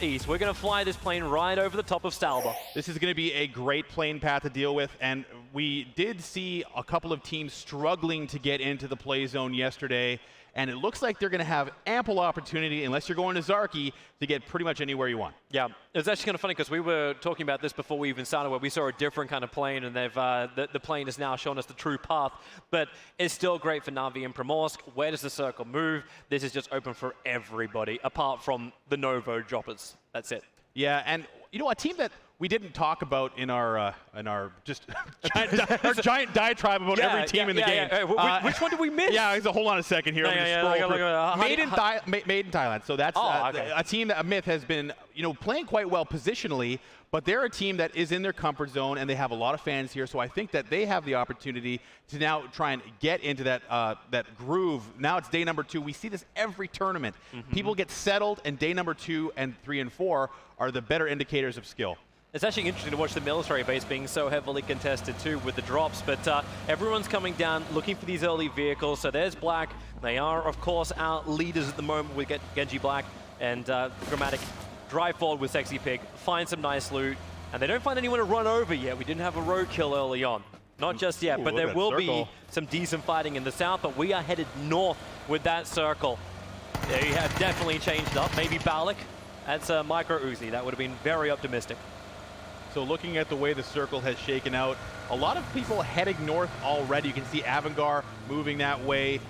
East. We're going to fly this plane right over the top of Stalba. This is going to be a great plane path to deal with, and we did see a couple of teams struggling to get into the play zone yesterday, and it looks like they're going to have ample opportunity, unless you're going to Zarky, to get pretty much anywhere you want. Yeah, it was actually kind of funny because we were talking about this before we even started, where we saw a different kind of plane, and they've the plane has now shown us the true path. But it's still great for Na'Vi and Primorsk. Where does the circle move? This is just open for everybody, apart from the Novo droppers. That's it. Yeah, and you know, a team that we didn't talk about in our just giant diatribe about every team in the game. Which one did we miss? Yeah, hold on a second here. Made in Thailand. So that's a team that Myth has been, playing quite well positionally, but they're a team that is in their comfort zone, and they have a lot of fans here. So I think that they have the opportunity to now try and get into that groove. Now it's day number 2. We see this every tournament. People get settled, and day number 2 and 3 and 4 are the better indicators of skill. It's actually interesting to watch the military base being so heavily contested too with the drops, but everyone's coming down looking for these early vehicles. So there's Black. They are, of course, our leaders at the moment with Genji Black and Dramatic. Drive forward with Sexy Pig, find some nice loot, and they don't find anyone to run over yet. We didn't have a roadkill early on. Not just yet, but there will be some decent fighting in the south, but we are headed north with that circle. They have definitely changed up. Maybe Balak. That's a micro Uzi. That would have been very optimistic. So looking at the way the circle has shaken out, a lot of people heading north already. You can see Avangar moving that way.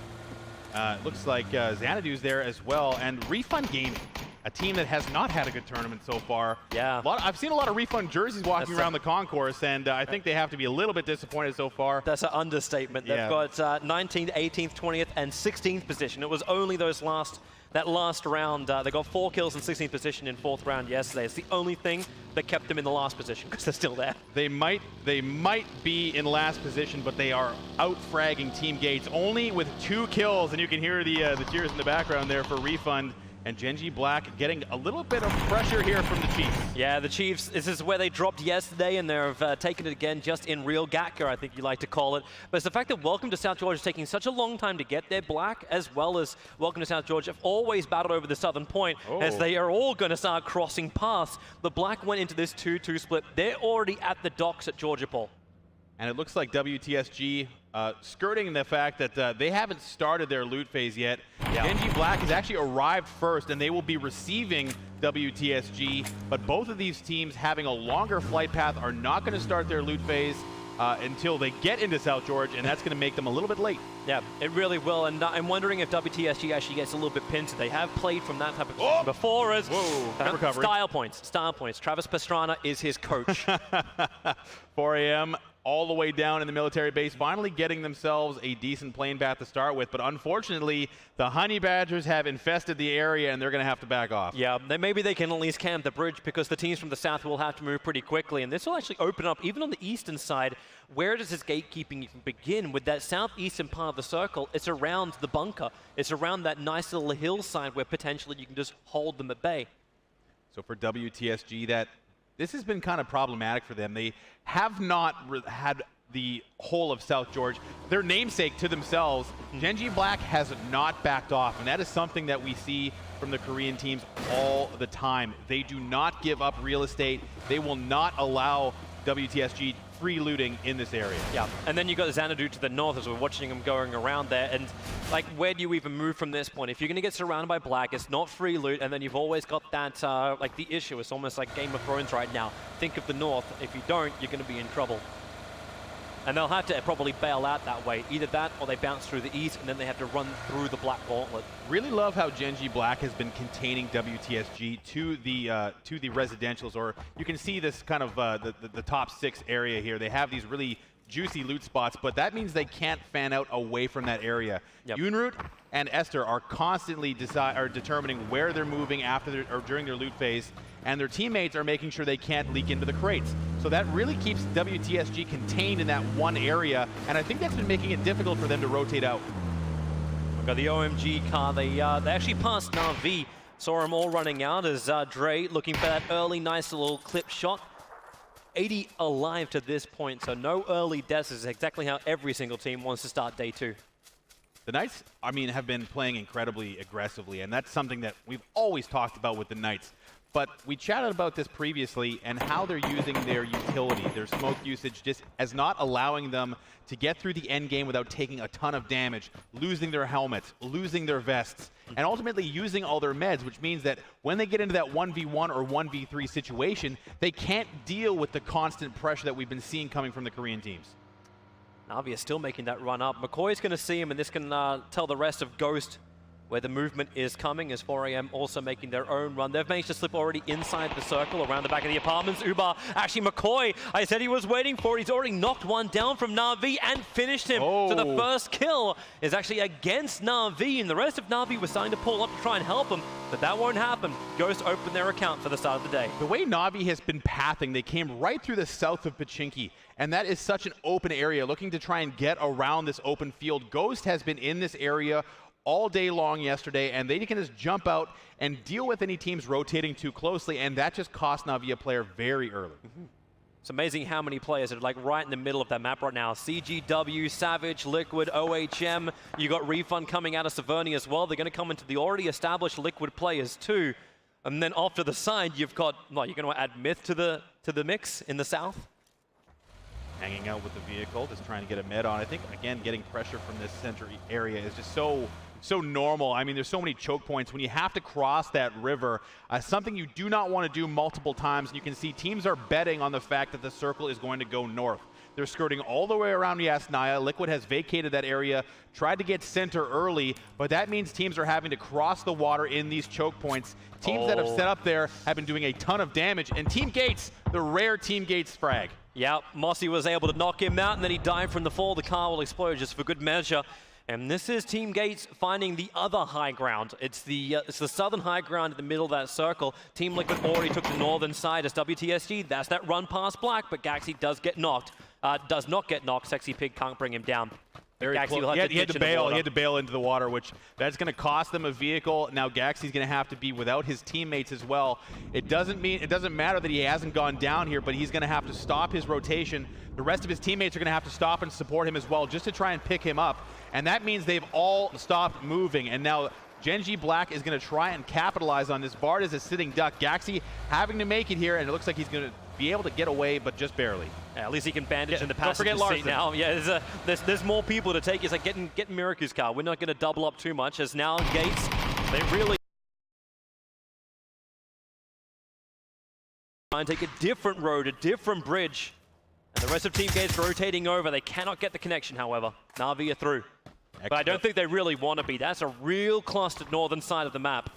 Looks like Xanadu's there as well. And Refund Gaming, a team that has not had a good tournament so far. Yeah. I've seen a lot of Refund jerseys walking around the concourse, and I think they have to be a little bit disappointed so far. That's an understatement. They've got 19th, 18th, 20th, and 16th position. It was only that last round. They got 4 kills in 16th position in 4th round yesterday. It's the only thing that kept them in the last position, because they're still there. They might be in last position, but they are out-fragging Team Gates only with 2 kills, and you can hear the cheers in the background there for Refund. And Genji Black getting a little bit of pressure here from the Chiefs. Yeah, the Chiefs, this is where they dropped yesterday, and they've taken it again just in real Gatka, I think you like to call it. But it's the fact that Welcome to South Georgia is taking such a long time to get there. Black, as well as Welcome to South Georgia, have always battled over the southern point, as they are all going to start crossing paths. The Black went into this 2-2 split. They're already at the docks at Georgia Paul. And it looks like WTSG skirting the fact that they haven't started their loot phase yet. Genji Black has actually arrived first, and they will be receiving WTSG. But both of these teams, having a longer flight path, are not going to start their loot phase until they get into South Georgia, and that's going to make them a little bit late. Yeah, it really will, and I'm wondering if WTSG actually gets a little bit pinned. They have played from that type of position before as style points. Travis Pastrana is his coach. 4 a.m. all the way down in the military base, finally getting themselves a decent plane path to start with. But unfortunately, the Honey Badgers have infested the area, and they're going to have to back off. Yeah, maybe they can at least camp the bridge, because the teams from the south will have to move pretty quickly. And this will actually open up, even on the eastern side. Where does this gatekeeping even begin? With that southeastern part of the circle, it's around the bunker. It's around that nice little hillside where potentially you can just hold them at bay. So for WTSG, this has been kind of problematic for them. They have not had the whole of South Georgia, their namesake, to themselves. Genji Black has not backed off, and that is something that we see from the Korean teams all the time. They do not give up real estate. They will not allow WTSG free looting in this area. Yeah, and then you got Xanadu to the north as we're watching him going around there. And like, where do you even move from this point? If you're going to get surrounded by Black, it's not free loot, and then you've always got that, like the issue. It's almost like Game of Thrones right now. Think of the north. If you don't, you're going to be in trouble. And they'll have to probably bail out that way. Either that, or they bounce through the east, and then they have to run through the Black Gauntlet. Really love how Genji Black has been containing WTSG to the residentials, or you can see this kind of the top 6 area here. They have these really juicy loot spots, but that means they can't fan out away from that area. Yunroot and Esther are constantly determining where they're moving after or during their loot phase, and their teammates are making sure they can't leak into the crates. So that really keeps WTSG contained in that one area, and I think that's been making it difficult for them to rotate out. We've got the OMG car. They actually passed Na'Vi. Saw them all running out as Dre looking for that early nice little clip shot. 80 alive to this point, so no early deaths is exactly how every single team wants to start day 2. The Knights, I mean, have been playing incredibly aggressively, and that's something that we've always talked about with the Knights. But we chatted about this previously and how they're using their utility, their smoke usage, just as not allowing them to get through the end game without taking a ton of damage, losing their helmets, losing their vests, and ultimately using all their meds, which means that when they get into that 1v1 or 1v3 situation, they can't deal with the constant pressure that we've been seeing coming from the Korean teams. Na'Vi is still making that run up. McCoy's going to see him, and this can tell the rest of Ghost where the movement is coming, as 4AM also making their own run. They've managed to slip already inside the circle around the back of the apartments. Ubar, actually McCoy, I said he was waiting for it. He's already knocked one down from Na'Vi and finished him. So the first kill is actually against Na'Vi, and the rest of Na'Vi was starting to pull up to try and help him, but that won't happen. Ghost opened their account for the start of the day. The way Na'Vi has been pathing, they came right through the south of Pachinki, and that is such an open area, looking to try and get around this open field. Ghost has been in this area all day long yesterday, and they can just jump out and deal with any teams rotating too closely, and that just cost Na'Vi a player very early. It's amazing how many players are like right in the middle of that map right now. CGW, Savage, Liquid, OHM. You got Refund coming out of Severny as well. They're going to come into the already established Liquid players too. And then off to the side, you've got, well, you're going to add Myth to the mix in the south. Hanging out with the vehicle, just trying to get a med on. I think, again, getting pressure from this center area is just so normal. I mean, there's so many choke points. When you have to cross that river, something you do not want to do multiple times, and you can see teams are betting on the fact that the circle is going to go north. They're skirting all the way around Yasnaya. Liquid has vacated that area, tried to get center early, but that means teams are having to cross the water in these choke points. Teams that have set up there have been doing a ton of damage, and Team Gates, the rare Team Gates frag. Yeah, Mossy was able to knock him out, and then he died from the fall. The car will explode just for good measure. And this is Team Gates finding the other high ground. It's the southern high ground in the middle of that circle. Team Liquid already took the northern side as WTSG. That's that run past Black, but Gaxi does get knocked. Does not get knocked. Sexy Pig can't bring him down. Very close. He had to bail. He had to bail into the water, which that's going to cost them a vehicle. Now Gaxi's going to have to be without his teammates as well. It doesn't matter that he hasn't gone down here, but he's going to have to stop his rotation. The rest of his teammates are going to have to stop and support him as well, just to try and pick him up. And that means they've all stopped moving. And now Genji Black is going to try and capitalize on this. Bard is a sitting duck. Gaxi having to make it here, and it looks like he's going to be able to get away, but just barely. Yeah, at least he can bandage in the passenger seat now. Yeah, there's more people to take. It's like getting Miraku's car. We're not going to double up too much, as now Gates, they really try and take a different road, a different bridge. And the rest of Team Gates rotating over. They cannot get the connection, however. Na'Vi are through. But I don't think they really want to be. That's a real clustered northern side of the map.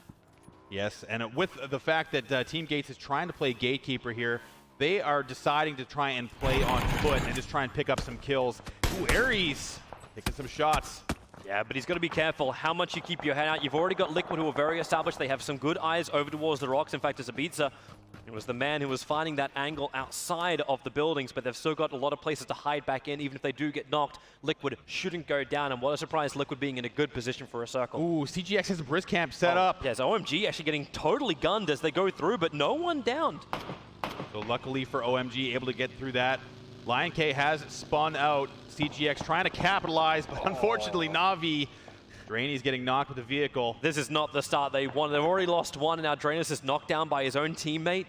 Yes, and with the fact that Team Gates is trying to play gatekeeper here, they are deciding to try and play on foot and just try and pick up some kills. Ooh, Ares taking some shots. Yeah, but he's got to be careful how much you keep your head out. You've already got Liquid, who are very established. They have some good eyes over towards the rocks. In fact, as Ibiza, it was the man who was finding that angle outside of the buildings, but they've still got a lot of places to hide back in. Even if they do get knocked, Liquid shouldn't go down. And what a surprise, Liquid being in a good position for a circle. Ooh, CGX has a brisk camp set up. Yes, OMG actually getting totally gunned as they go through, but no one downed. So luckily for OMG, able to get through that. Lion K has spun out. CGX trying to capitalize, but unfortunately Na'Vi, Drainey's getting knocked with the vehicle. This is not the start they wanted. They've already lost one, and now Drainus is knocked down by his own teammate.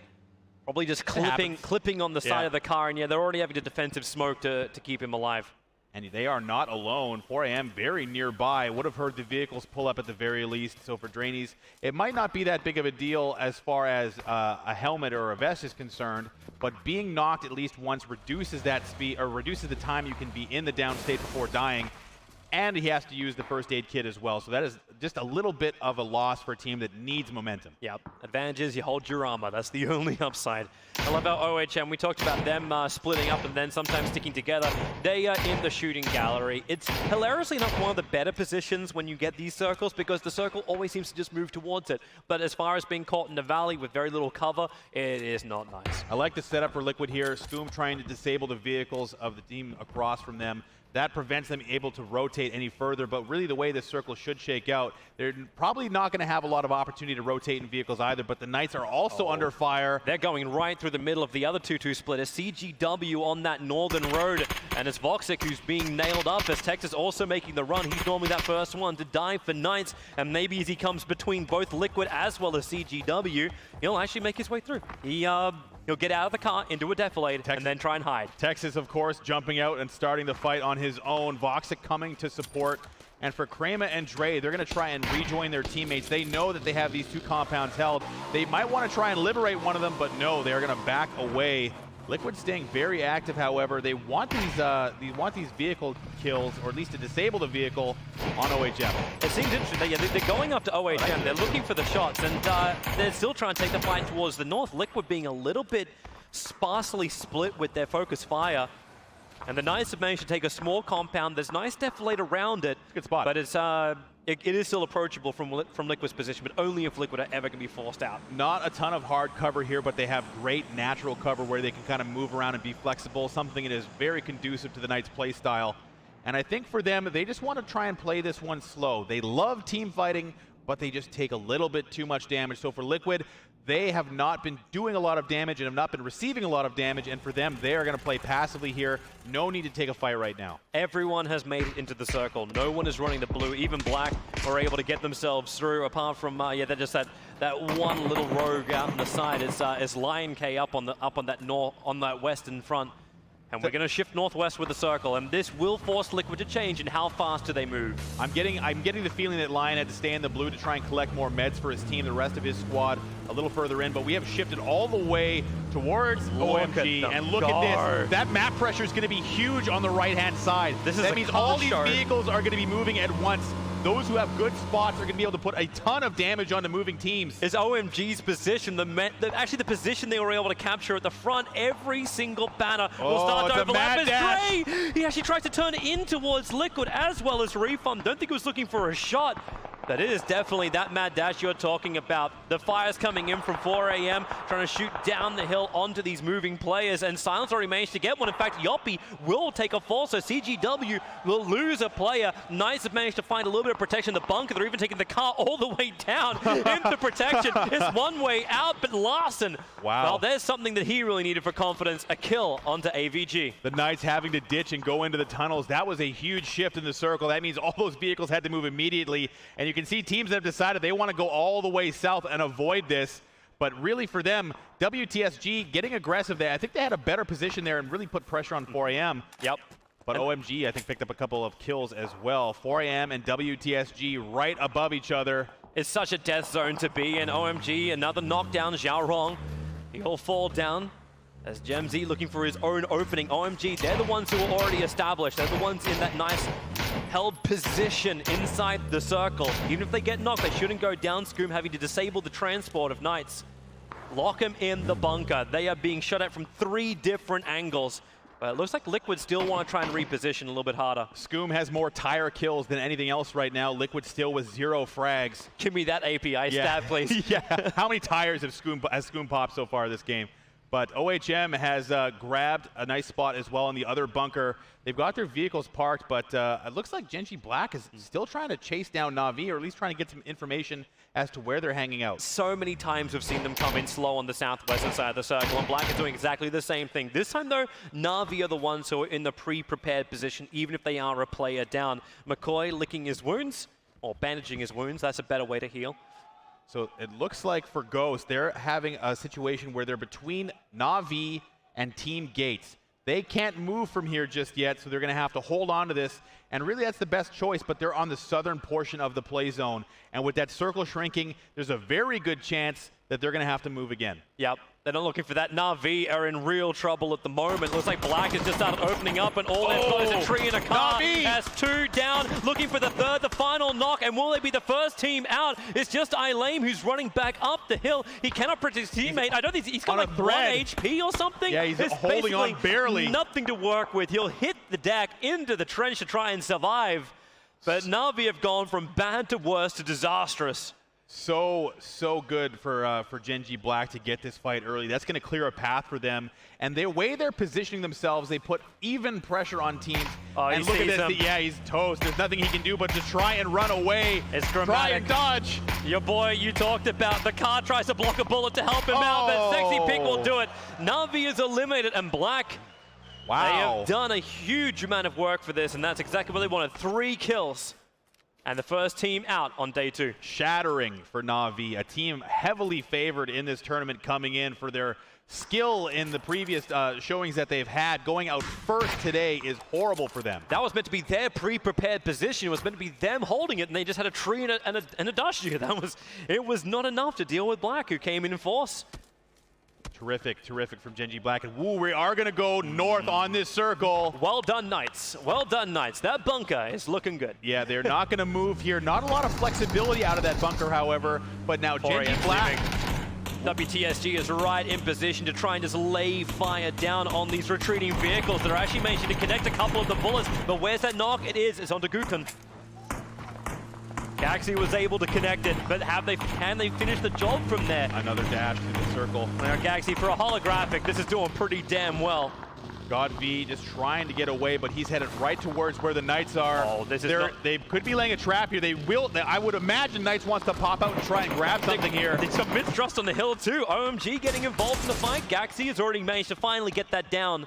Probably just clipping on the side of the car, and yeah, they're already having a defensive smoke to keep him alive. And they are not alone. 4AM very nearby. Would have heard the vehicles pull up at the very least. So for Drainies, it might not be that big of a deal as far as a helmet or a vest is concerned, but being knocked at least once reduces that speed, or reduces the time you can be in the down state before dying. And he has to use the first aid kit as well. So that is just a little bit of a loss for a team that needs momentum. Yep. Advantage is you hold your armor. That's the only upside. I love our OHM. We talked about them splitting up and then sometimes sticking together. They are in the shooting gallery. It's hilariously enough one of the better positions when you get these circles, because the circle always seems to just move towards it. But as far as being caught in the valley with very little cover, it is not nice. I like the setup for Liquid here. Scoom trying to disable the vehicles of the team across from them. that prevents them able to rotate any further. But really the way this circle should shake out, they're probably not going to have a lot of opportunity to rotate in vehicles either, but the Knights are also under fire. They're going right through the middle of the other 2-2 split. As CGW on that northern road, and it's Voxic who's being nailed up, as Texas also making the run. He's normally that first one to die for Knights, and maybe as he comes between both Liquid as well as CGW, he'll actually make his way through. He'll get out of the car into a defilade and then try and hide. Texas, of course, jumping out and starting the fight on his own. Voxic coming to support. And for Krema and Dre, they're going to try and rejoin their teammates. They know that they have these two compounds held. They might want to try and liberate one of them, but no, they're going to back away. Liquid staying very active, however. They want these vehicle kills, or at least to disable the vehicle on OHM. It seems interesting. They're going up to OHM. They're looking for the shots, and they're still trying to take the fight towards the north. Liquid being a little bit sparsely split with their focus fire. And the Knights have managed to take a small compound. There's nice defilade around it. Good spot. But it is still approachable from Liquid's position, but only if Liquid are ever going to be forced out. Not a ton of hard cover here, but they have great natural cover where they can kind of move around and be flexible, something that is very conducive to the Knights' play style. And I think for them, they just want to try and play this one slow. They love team fighting, but they just take a little bit too much damage. So for Liquid, they have not been doing a lot of damage and have not been receiving a lot of damage, and for them, they are going to play passively here. No need to take a fight right now. Everyone has made it into the circle. No one is running the blue. Even Black are able to get themselves through, apart from, they're just that one little rogue out on the side is Lion K up on that western front. And we're going to shift northwest with the circle, and this will force Liquid to change in how fast do they move. I'm getting the feeling that Lion had to stay in the blue to try and collect more meds for his team, the rest of his squad a little further in, but we have shifted all the way towards OMG, and look at this. That map pressure is going to be huge on the right-hand side. That means all these vehicles are going to be moving at once. Those who have good spots are going to be able to put a ton of damage onto moving teams. Is OMG's position, actually the position they were able to capture at the front, every single banner will start to overlap. As Dre, he actually tries to turn it in towards Liquid as well as Refund. Don't think he was looking for a shot. But it is definitely that mad dash you're talking about. The fire's coming in from 4 a.m., trying to shoot down the hill onto these moving players, and Silence already managed to get one. In fact, Yoppie will take a fall, so CGW will lose a player. Knights have managed to find a little bit of protection in the bunker. They're even taking the car all the way down into protection. It's one way out, but Larson, well, there's something that he really needed for confidence, a kill onto AVG. The Knights having to ditch and go into the tunnels. That was a huge shift in the circle. That means all those vehicles had to move immediately, and you can see teams that have decided they want to go all the way south and avoid this. But really for them, WTSG getting aggressive there. I think they had a better position there and really put pressure on 4 a.m. Yep. But OMG, I think, picked up a couple of kills as well. 4 a.m. and WTSG right above each other. It's such a death zone to be in. OMG, another knockdown. Xiaorong, he'll fall down. As Gemz looking for his own opening. OMG, they're the ones who are already established. They're the ones in that nice held position inside the circle. Even if they get knocked, they shouldn't go down. Scoom having to disable the transport of Knights. Lock him in the bunker. They are being shot at from 3 different angles. But it looks like Liquid still want to try and reposition a little bit harder. Scoom has more tire kills than anything else right now. Liquid still with 0 frags. Give me that API stat, please. Yeah. How many tires has Scoom popped so far this game? But OHM has grabbed a nice spot as well in the other bunker. They've got their vehicles parked, but it looks like Genji Black is still trying to chase down Na'Vi, or at least trying to get some information as to where they're hanging out. So many times we've seen them come in slow on the southwestern side of the circle, and Black is doing exactly the same thing. This time, though, Na'Vi are the ones who are in the pre-prepared position, even if they are a player down. McCoy licking his wounds, or bandaging his wounds. That's a better way to heal. So it looks like for Ghost, they're having a situation where they're between Na'Vi and Team Gates. They can't move from here just yet, so they're going to have to hold on to this. And really, that's the best choice, but they're on the southern portion of the play zone. And with that circle shrinking, there's a very good chance that they're going to have to move again. Yep. They're not looking for that. Na'Vi are in real trouble at the moment. Looks like Black has just started opening up, and all they've got is a tree and a car. Na'Vi has 2 down, looking for the third, the final knock, and will they be the first team out? It's just Ilame who's running back up the hill. He cannot protect his teammate. I don't think he's got like 1 HP or something. Yeah, he's holding on barely. Nothing to work with. He'll hit the deck into the trench to try and survive. But Na'Vi have gone from bad to worse to disastrous. So good for Gen.G Black to get this fight early. That's going to clear a path for them. And the way they're positioning themselves, they put even pressure on teams. Oh, and look at this. Yeah, he's toast. There's nothing he can do but just try and run away. It's dramatic. Try and dodge. Your boy, you talked about the car tries to block a bullet to help him out, but Sexy Pig will do it. Na'Vi is eliminated, and Black, wow, they have done a huge amount of work for this, and that's exactly what they wanted. 3 kills. And the first team out on day 2. Shattering for Na'Vi, a team heavily favored in this tournament coming in for their skill in the previous showings that they've had. Going out first today is horrible for them. That was meant to be their pre-prepared position. It was meant to be them holding it, and they just had a tree and a dust sheet. It was not enough to deal with Black, who came in force. Terrific from Gen.G Black. And woo, we are going to go north on this circle. Well done, Knights. Well done, Knights. That bunker is looking good. Yeah, they're not going to move here. Not a lot of flexibility out of that bunker, however. But now Gen.G Black. WTSG is right in position to try and just lay fire down on these retreating vehicles that are actually managing to connect a couple of the bullets. But where's that knock? It's onto Gukun. Gaxi was able to connect it, but can they finish the job from there? Another dash through the circle. Now Gaxi for a holographic. This is doing pretty damn well. God V just trying to get away, but he's headed right towards where the Knights are. Oh, this is they could be laying a trap here. I would imagine Knights wants to pop out and try and grab something here. There's some mistrust on the hill too. OMG getting involved in the fight. Gaxi has already managed to finally get that down.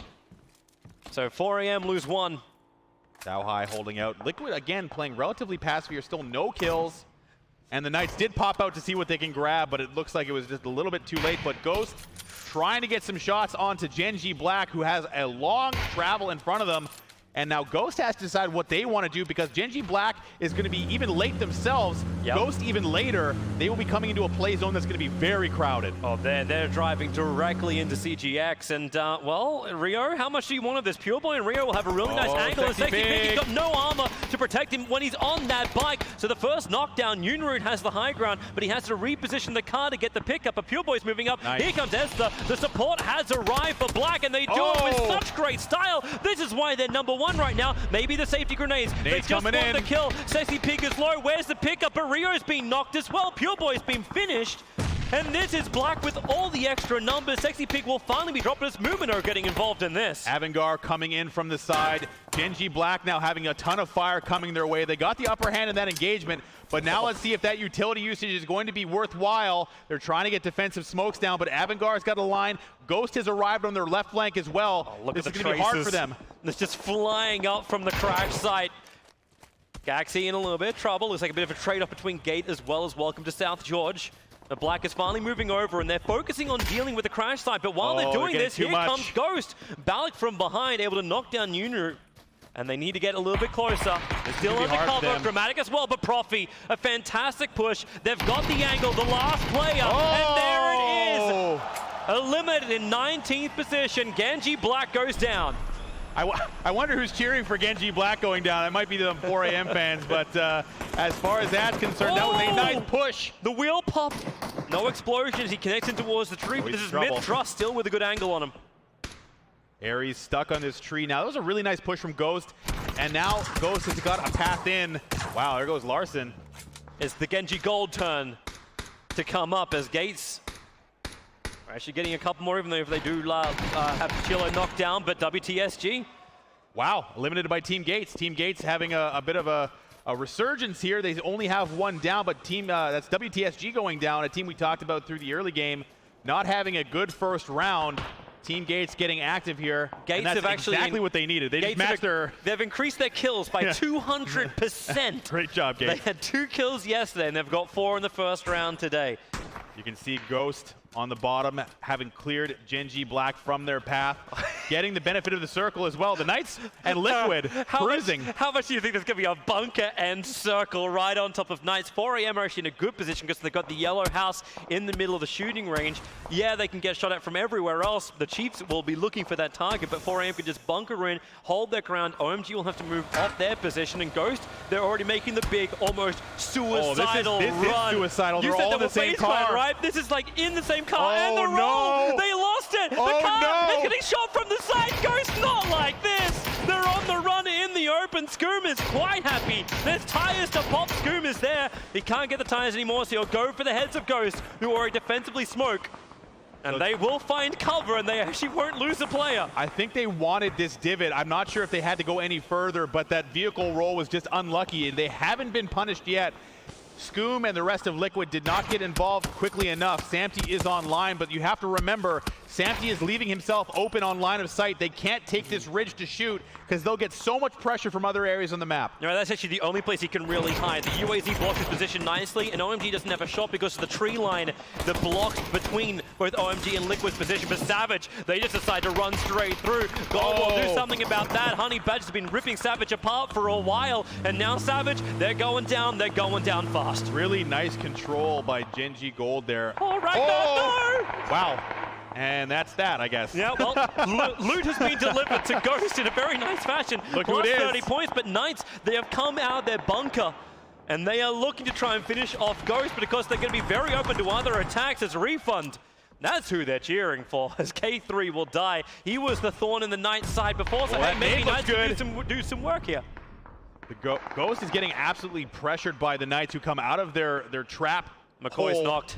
So 4AM lose 1. Sao High holding out. Liquid, again, playing relatively passive here. Still no kills. And the Knights did pop out to see what they can grab, but it looks like it was just a little bit too late. But Ghost trying to get some shots onto Gen.G Black, who has a long travel in front of them. And now Ghost has to decide what they want to do, because Gen.G Black is going to be even late themselves. Yep. Ghost even later. They will be coming into a play zone that's going to be very crowded. Oh, they're driving directly into CGX. And, well, Rio, how much do you want of this? Pure Boy and Rio will have a really nice angle. And Sexy Pig, he's got no armor to protect him when he's on that bike. So the first knockdown, Yoonroot has the high ground, but he has to reposition the car to get the pickup. But Pure Boy's moving up. Nice. Here comes Esther. The support has arrived for Black, and they do it with such great style. This is why they're #1 right now. Maybe the safety grenades. They just want the kill. Sexy Pig is low. Where's the pickup? But Rio's being knocked as well. Pure Boy's been finished. And this is Black with all the extra numbers. Sexy Pig will finally be dropped. This movement are getting involved in this. Avangar coming in from the side. Gen.G Black now having a ton of fire coming their way. They got the upper hand in that engagement, but now let's see if that utility usage is going to be worthwhile. They're trying to get defensive smokes down, but Avangar's got a line. Ghost has arrived on their left flank as well. Oh, this is going to be hard for them. It's just flying up from the crash site. Gaxi in a little bit of trouble. Looks like a bit of a trade-off between Gate as well as Welcome to South George. The Black is finally moving over, and they're focusing on dealing with the crash site. But while they're doing this, here comes Ghost. Balak from behind, able to knock down Yoonroot. And they need to get a little bit closer. Still undercover, dramatic as well, but Profi, a fantastic push. They've got the angle, the last player, and there it is. Eliminated in 19th position. Gen.G Black goes down. I wonder who's cheering for Gen.G Black going down. It might be the 4AM fans, but as far as that's concerned, that was a nice push. The wheel pop. No explosions. He connects in towards the tree, but this is Myth still with a good angle on him. Aries stuck on this tree. Now, that was a really nice push from Ghost, and now Ghost has got a path in. Wow, there goes Larson. It's the Gen.G Gold turn to come up as Gates are actually getting a couple more, even though if they do have Chilo knocked down, but WTSG. Wow, eliminated by Team Gates. Team Gates having a bit of a resurgence here. They only have one down, but that's WTSG going down, a team we talked about through the early game, not having a good first round. Team Gates getting active here. Gates and that's have actually exactly what they needed. They just matched their... They've increased their kills by 200%. Great job, Gates. They had 2 kills yesterday, and they've got 4 in the first round today. You can see Ghost on the bottom, having cleared Gen.G Black from their path, getting the benefit of the circle as well. The Knights and Liquid cruising. How much do you think there's going to be a bunker and circle right on top of Knights? 4AM are actually in a good position because they've got the yellow house in the middle of the shooting range. Yeah, they can get shot at from everywhere else. The Chiefs will be looking for that target, but 4AM can just bunker in, hold their ground. OMG will have to move off their position, and Ghost, they're already making the big, almost suicidal this run. Is suicidal. They're all in the same car. Right? This is like in the same car, and the roll! They lost it! The car is getting shot from the side! Ghost not like this! They're on the run in the open. Scoop Scoom is quite happy. There's tires to pop. Scoom is there. He can't get the tires anymore, so he'll go for the heads of Ghost, who already defensively smoke. And they will find cover, and they actually won't lose a player. I think they wanted this divot. I'm not sure if they had to go any further, but that vehicle roll was just unlucky, and they haven't been punished yet. Scoom and the rest of Liquid did not get involved quickly enough. Samty is online, but you have to remember, Samty is leaving himself open on line of sight. They can't take this ridge to shoot because they'll get so much pressure from other areas on the map. No, that's actually the only place he can really hide. The UAZ blocks his position nicely, and OMG doesn't have a shot because of the tree line that blocks between both OMG and Liquid's position. But Savage, they just decide to run straight through. Gold will do something about that. Honey Badger has been ripping Savage apart for a while, and now Savage, they're going down fast. Really nice control by Genji Gold there. Oh, Ragnar, no! Wow. And that's that, I guess. Yeah, well, loot has been delivered to Ghost in a very nice fashion. Look Plus who it is. 30 points, but Knights, they have come out of their bunker, and they are looking to try and finish off Ghost, but of course they're going to be very open to other attacks as Refund. That's who they're cheering for, as K3 will die. He was the thorn in the Knights' side before, so hey, maybe Knights can do some work here. The Ghost is getting absolutely pressured by the Knights, who come out of their trap. McCoy's hole. knocked.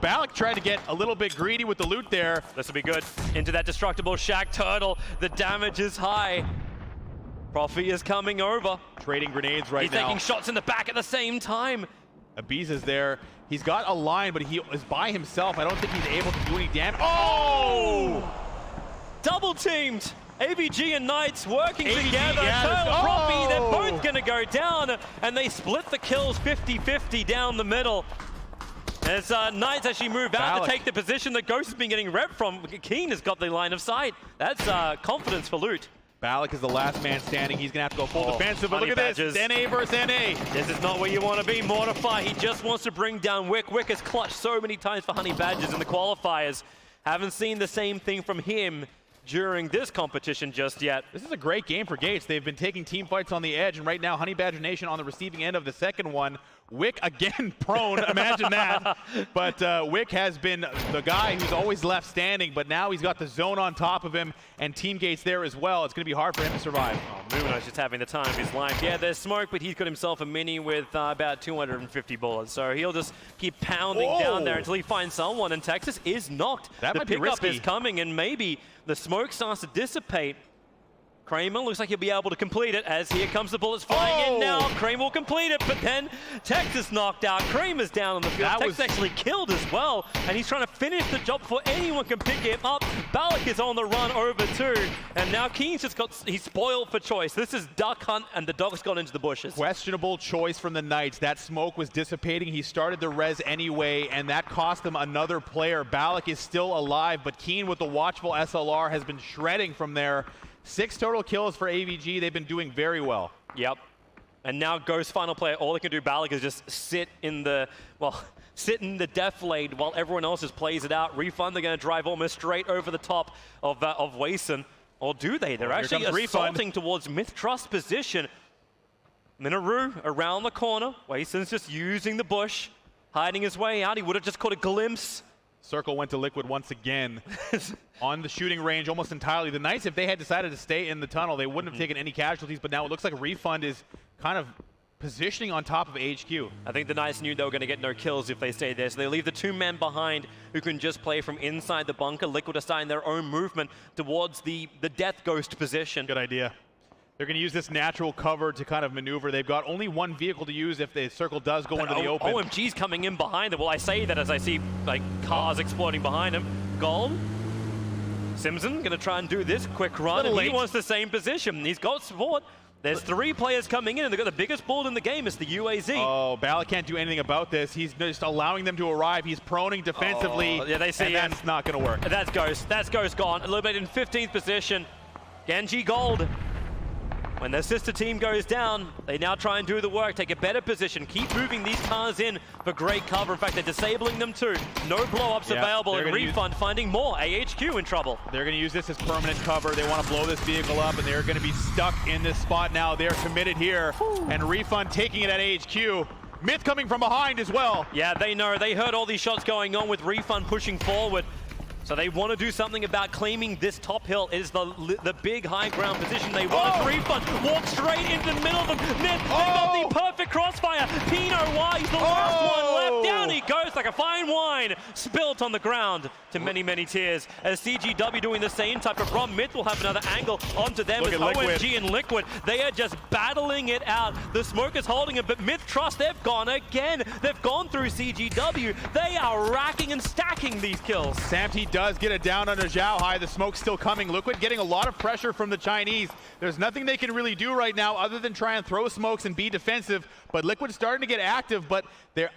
Balak tried to get a little bit greedy with the loot there. This will be good. Into that destructible Shack Turtle. The damage is high. Profi is coming over. Trading grenades right now. He's taking shots in the back at the same time. Ibiza's there. He's got a line, but he is by himself. I don't think he's able to do any damage. Oh! Double teamed. AVG and Knights working AVG, together. yeah, Profi, they're both going to go down, and they split the kills 50-50 down the middle. As Knights actually move out to take the position that Ghost has been getting rep from. Keen has got the line of sight. That's confidence for loot. Balak is the last man standing. He's going to have to go full defensive, but look at this. NA versus NA. This is not where you want to be. Mortify, he just wants to bring down Wick. Wick has clutched so many times for Honey Badgers in the qualifiers. Haven't seen the same thing from him during this competition just yet. This is a great game for Gates. They've been taking team fights on the edge, and right now Honey Badger Nation on the receiving end of the second one. Wick again prone, imagine that. But Wick has been the guy who's always left standing, but now he's got the zone on top of him and Team Gates there as well. It's going to be hard for him to survive. Oh, Moon's just having the time of his life. Yeah, there's smoke, but he's got himself a mini with about 250 bullets. So he'll just keep pounding down there until he finds someone, and Texas is knocked. That the might be pickup risky. is coming, and maybe the smoke starts to dissipate. Kramer looks like he'll be able to complete it as here comes the bullets flying in now. Kramer will complete it, but then Texas knocked out. Kramer's down on the field. Texas actually killed as well, and he's trying to finish the job before anyone can pick him up. Balak is on the run over too, and now Keen's just he's spoiled for choice. This is duck hunt, and the dog's gone into the bushes. Questionable choice from the Knights. That smoke was dissipating. He started the res anyway, and that cost him another player. Balak is still alive, but Keen with the watchful SLR has been shredding from there. 6 total kills for AVG. They've been doing very well. Yep. And now Ghost final player, all they can do, Balak, is just sit in the death lane while everyone else just plays it out. Refund, they're going to drive almost straight over the top of Wason. Or do they? They're actually assaulting towards Myth-Trust position. Minoru around the corner. Wason's just using the bush, hiding his way out. He would have just caught a glimpse. Circle went to Liquid once again on the shooting range almost entirely. The Knights, if they had decided to stay in the tunnel, they wouldn't have taken any casualties, but now it looks like Refund is kind of positioning on top of HQ. I think the Knights knew they were going to get no kills if they stayed there, so they leave the 2 men behind who can just play from inside the bunker. Liquid are starting their own movement towards the Death Ghost position. Good idea. They're going to use this natural cover to kind of maneuver. They've got only 1 vehicle to use if the circle does go into the open. OMG's coming in behind them. Well, I say that as I see like cars exploding behind him. Gold. Simpson going to try and do this quick run, and he wants the same position. He's got support. There's 3 players coming in, and they've got the biggest ball in the game. It's the UAZ. Oh, Balak can't do anything about this. He's just allowing them to arrive. He's proning defensively. Yeah, they see and that's not going to work. That's Ghost. That's Ghost gone. Eliminated in 15th position. Genji Gold. When their sister team goes down, they now try and do the work, take a better position, keep moving these cars in for great cover. In fact, they're disabling them too. No blow-ups available, and Refund finding more. AHQ in trouble. They're going to use this as permanent cover. They want to blow this vehicle up, and they're going to be stuck in this spot now. They're committed here, and Refund taking it at AHQ. Myth coming from behind as well. Yeah, they know. They heard all these shots going on with Refund pushing forward. So they want to do something about claiming this top hill. It is the big high ground position. They want a 3-punch, walk straight into the middle of them. Myth, they got the perfect crossfire. Pinot Wise, the last one left. Down he goes like a fine wine, spilt on the ground to many, many tears. As CGW doing the same type of run, Myth will have another angle onto them. As OMG and Liquid, they are just battling it out. The smoke is holding it, but Myth Trust, they've gone again. They've gone through CGW. They are racking and stacking these kills. Samty does get it down under Zhao Hai. The smoke's still coming. Liquid getting a lot of pressure from the Chinese. There's nothing they can really do right now other than try and throw smokes and be defensive. But Liquid's starting to get active, but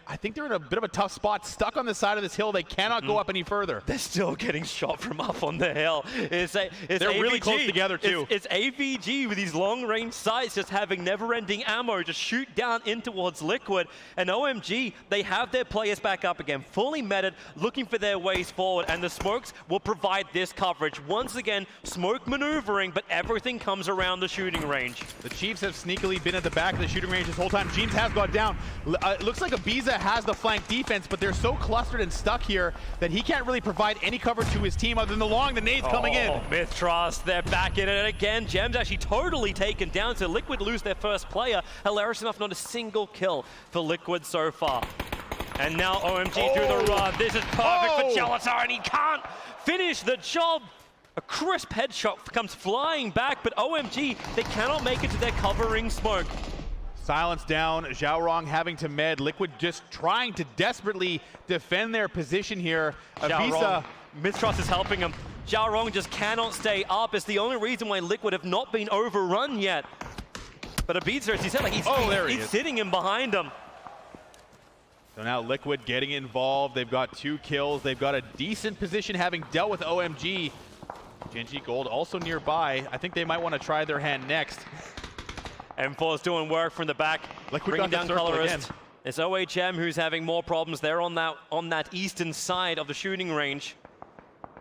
I think they're in a bit of a tough spot, stuck on the side of this hill. They cannot go up any further. They're still getting shot from up on the hill. They're AVG. Really close together too. It's AVG with these long-range sights just having never-ending ammo to shoot down in towards Liquid. And OMG, they have their players back up again, fully meted, looking for their ways forward, and the smokes will provide this coverage. Once again, smoke maneuvering, but everything comes around the shooting range. The Chiefs have sneakily been at the back of the shooting range this whole time. Jeans has gone down. It looks like Ibiza has the flank defense, but they're so clustered and stuck here that he can't really provide any cover to his team other than the nades coming in. Myth Trust, they're back in it again. Gem's actually totally taken down, so Liquid lose their first player. Hilarious enough, not a single kill for Liquid so far. And now OMG through the run. This is perfect for Chalatar, and he can't finish the job. A crisp headshot comes flying back, but OMG, they cannot make it to their covering smoke. Silence down, Zhaorong having to med. Liquid just trying to desperately defend their position here. Ibiza. Myth Trust is helping him. Zhaorong just cannot stay up. It's the only reason why Liquid have not been overrun yet. But Ibiza, as he said, like he's sitting in behind him. So now Liquid getting involved. They've got 2 kills. They've got a decent position having dealt with OMG. Genji Gold also nearby. I think they might want to try their hand next. M4 is doing work from the back, bringing down Colorist. It's OHM who's having more problems. They're on that eastern side of the shooting range.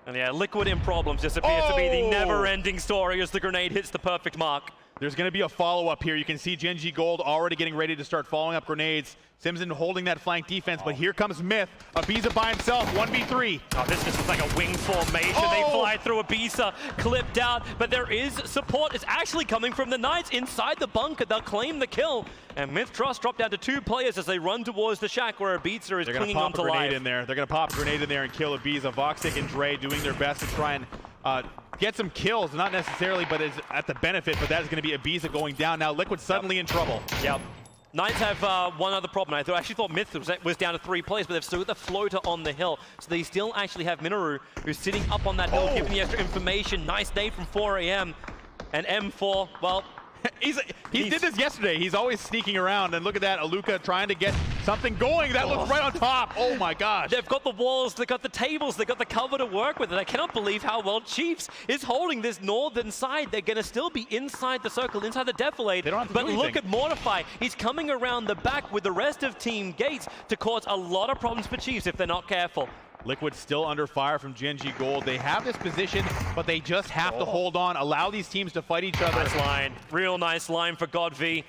And yeah, Liquid in problems just appears to be the never-ending story as the grenade hits the perfect mark. There's going to be a follow-up here. You can see Genji Gold already getting ready to start following up grenades. Simson holding that flank defense, but here comes Myth. Ibiza by himself, 1v3. Oh, this just is like a wing formation. They fly through Ibiza, clipped out, but there is support. It's actually coming from the Knights inside the bunker. They'll claim the kill. And Myth Trust drop down to 2 players as they run towards the shack where Ibiza is clinging on to life. They're going to pop a grenade in there and kill Ibiza. Voxic and Dre doing their best to try and get some kills, not necessarily, but it's at the benefit, but that is going to be Ibiza going down. Now Liquid suddenly in trouble. Yep. Knights have one other problem. I actually thought Myth was down to 3 players, but they've still got the floater on the hill. So they still actually have Minoru, who's sitting up on that hill, giving the extra information. Nice day from 4 a.m. And M4, well, he did this yesterday. He's always sneaking around, and look at that, Aluka trying to get something going. That looks right on top. Oh my gosh. They've got the walls, they've got the tables, they've got the cover to work with, and I cannot believe how well Chiefs is holding this northern side. They're going to still be inside the circle, inside the defilade. They don't have to but do look at Mortify. He's coming around the back with the rest of Team Gates to cause a lot of problems for Chiefs if they're not careful. Liquid still under fire from Genji Gold. They have this position, but they just have to hold on, allow these teams to fight each other. Nice line. Real nice line for GodV.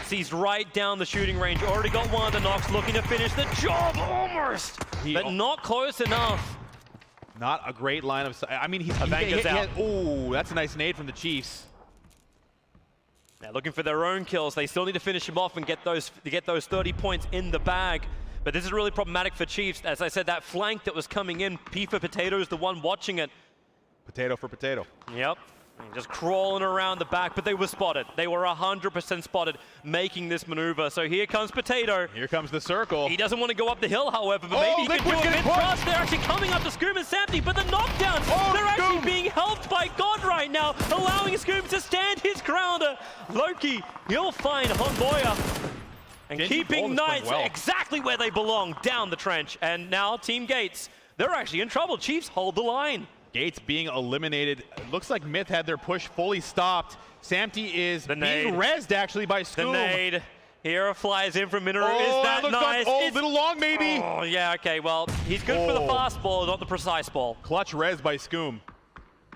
Sees right down the shooting range. Already got one of the knocks, looking to finish the job almost, but not close enough. Not a great line of sight. I mean, he's out. Oh, that's a nice nade from the Chiefs. Now looking for their own kills. They still need to finish him off and get those 30 points in the bag. But this is really problematic for Chiefs. As I said, that flank that was coming in, P for Potato is the one watching it. Potato for Potato. Yep. Just crawling around the back, but they were spotted. They were 100% spotted making this maneuver. So here comes Potato. Here comes the circle. He doesn't want to go up the hill, however, but maybe he can do a mid-thrust. They're actually coming up to Scoom and Samty, but the knockdowns, they're actually being helped by God right now, allowing Scoom to stand his ground. Loki, he'll find Honboya. And keeping Knights exactly where they belong, down the trench. And now Team Gates, they're actually in trouble. Chiefs hold the line. Gates being eliminated. It looks like Myth had their push fully stopped. Samty is being rezzed actually by Scoom. The nade. Here flies in from Minoru. Is that nice? A little long maybe. Oh, yeah, okay. Well, he's good for the fast ball, not the precise ball. Clutch res by Scoom.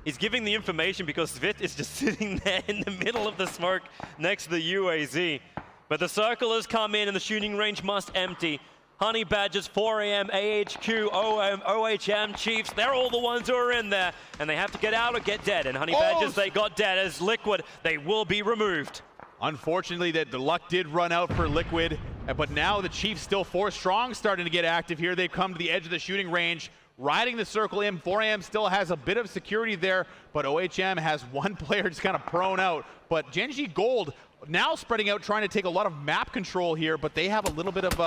He's giving the information because Svit is just sitting there in the middle of the smoke next to the UAZ. But the circle has come in and the shooting range must empty. Honey Badgers, 4 AM, AHQ, OHM, Chiefs, they're all the ones who are in there, and they have to get out or get dead. And Honey Badgers, they got dead. As Liquid, they will be removed. Unfortunately, the luck did run out for Liquid, but now the Chiefs still 4 strong, starting to get active here. They've come to the edge of the shooting range, riding the circle in. 4AM still has a bit of security there, but OHM has one player just kind of prone out. But Genji Gold now spreading out, trying to take a lot of map control here, but they have a little bit of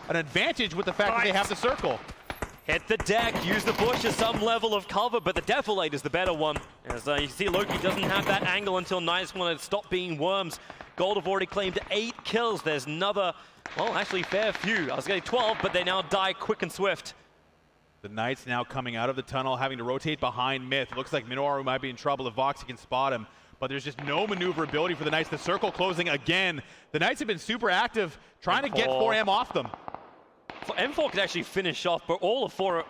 an advantage with the fact that they have the circle. Hit the deck, use the bush as some level of cover, but the Defilade is the better one. As you see, Loki doesn't have that angle until Knights want to stop being worms. Gold have already claimed 8 kills. There's another, well, actually fair few. I was getting 12, but they now die quick and swift. The Knights now coming out of the tunnel, having to rotate behind Myth. Looks like Minoru might be in trouble if Voxy can spot him, but there's just no maneuverability for the Knights. The circle closing again. The Knights have been super active, trying to get 4AM off them. M4 could actually finish off but all of 4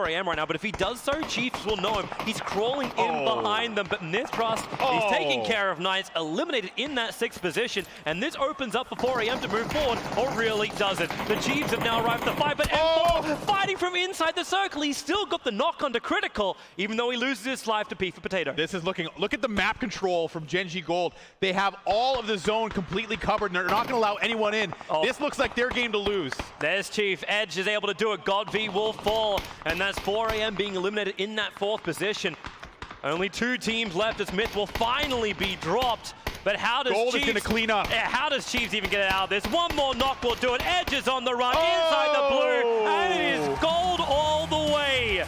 AM right now, but if he does so, Chiefs will know him. He's crawling in behind them, but Nithtrust, he's taking care of Knights, eliminated in that 6th position, and this opens up for 4 AM to move forward, or really doesn't. The Chiefs have now arrived at the fight, but M4 fighting from inside the circle. He's still got the knock onto critical, even though he loses his life to P for Potato. This is look at the map control from Genji Gold. They have all of the zone completely covered, and they're not going to allow anyone in. This looks like their game to lose. There's Chief. Edge is able to do it. God V will fall, and that's 4 AM being eliminated in that 4th position. Only 2 teams left as Myth will finally be dropped. But how does Gold Chiefs, is going to clean up? How does Chiefs even get it out of this? One more knock will do it. Edge is on the run inside the blue, and it is Gold all the way.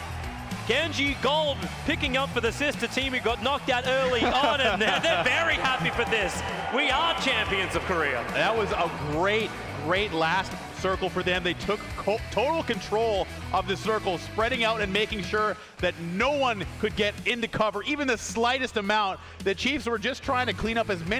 Genji Gold picking up for the sister team who got knocked out early on, and they're very happy for this. We are champions of Korea. That was a great last circle for them. They took total control of the circle, spreading out and making sure that no one could get into cover, even the slightest amount. The Chiefs were just trying to clean up as many